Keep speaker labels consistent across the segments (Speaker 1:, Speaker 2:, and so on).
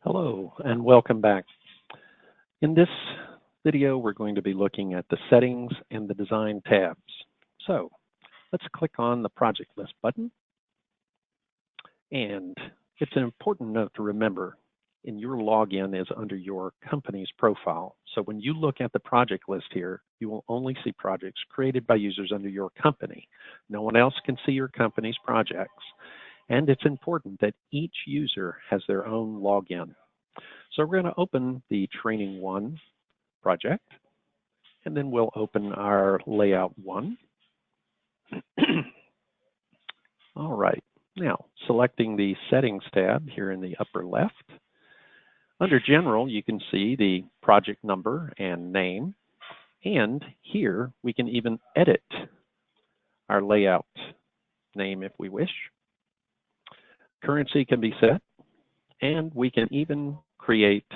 Speaker 1: Hello and welcome back. In this video, we're going to be looking at the settings and the design tabs. So let's click on the project list button. And it's an important note to remember, in your login is under your company's profile. So when you look at the project list here, you will only see projects created by users under your company. No one else can see your company's projects. And it's important that each user has their own login. So we're going to open the Training 1 project, and then we'll open our Layout 1. All right, now selecting the Settings tab here in the upper left. Under General, you can see the project number and name, and here we can even edit our layout name if we wish. Currency can be set, and we can even create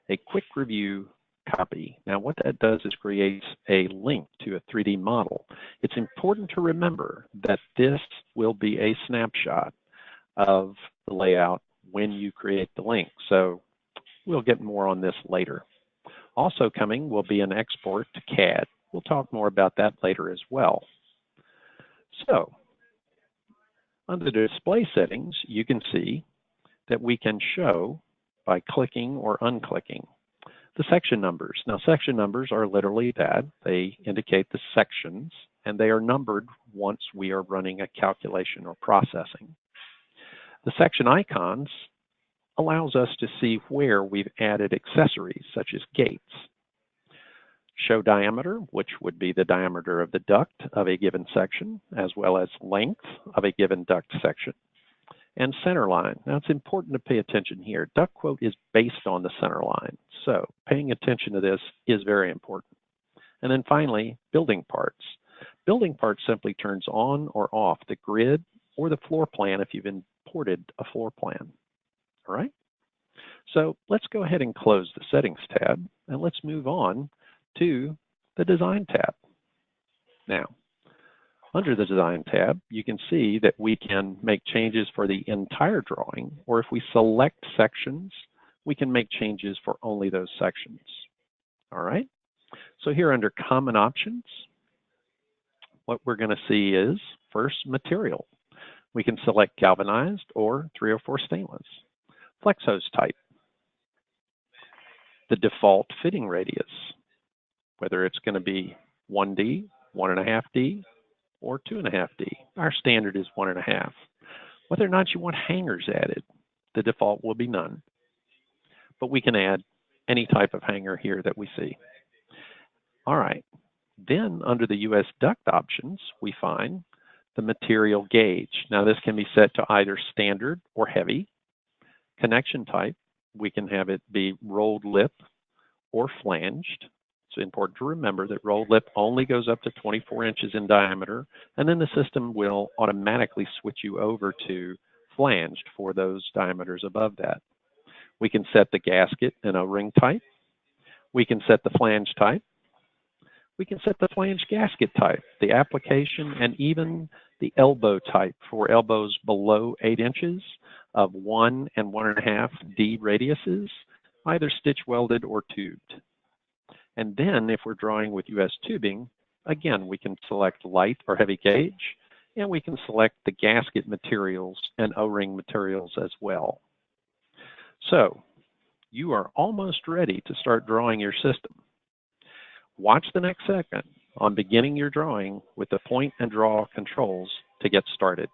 Speaker 1: a quick review copy. Now what that does is creates a link to a 3D model. It's important to remember that this will be a snapshot of the layout when you create the link. So we'll get more on this later. Also coming will be an export to CAD. We'll talk more about that later as well. So under the display settings, you can see that we can show by clicking or unclicking the section numbers. Now, section numbers are literally that. They indicate the sections, and they are numbered once we are running a calculation or processing. The section icons allows us to see where we've added accessories, such as gates. Show diameter, which would be the diameter of the duct of a given section, as well as length of a given duct section. And center line. Now it's important to pay attention here. Duct quote is based on the center line, so paying attention to this is very important. And then finally, building parts. Building parts simply turns on or off the grid or the floor plan if you've imported a floor plan. All right? So let's go ahead and close the settings tab, and let's move on to the design tab. Now, under the Design tab, you can see that we can make changes for the entire drawing, or if we select sections, we can make changes for only those sections. All right? So here under Common Options, what we're going to see is, first, material. We can select galvanized or 304 stainless. Flex hose type. The default fitting radius, whether it's going to be 1D, 1.5D, or 2.5D. Our standard is 1.5. Whether or not you want hangers added, the default will be none. But we can add any type of hanger here that we see. All right. Then under the US duct options, we find the material gauge. Now this can be set to either standard or heavy. Connection type, we can have it be rolled lip or flanged. It's important to remember that rolled lip only goes up to 24 inches in diameter, and then the system will automatically switch you over to flanged for those diameters above that. We can set the gasket and O-ring type. We can set the flange type. We can set the flange gasket type, the application, and even the elbow type for elbows below 8 inches of 1 and 1.5D radiuses, either stitch welded or tubed. And then if we're drawing with US tubing, again, we can select light or heavy gauge, and we can select the gasket materials and O-ring materials as well. So you are almost ready to start drawing your system. Watch the next second on beginning your drawing with the point and draw controls to get started.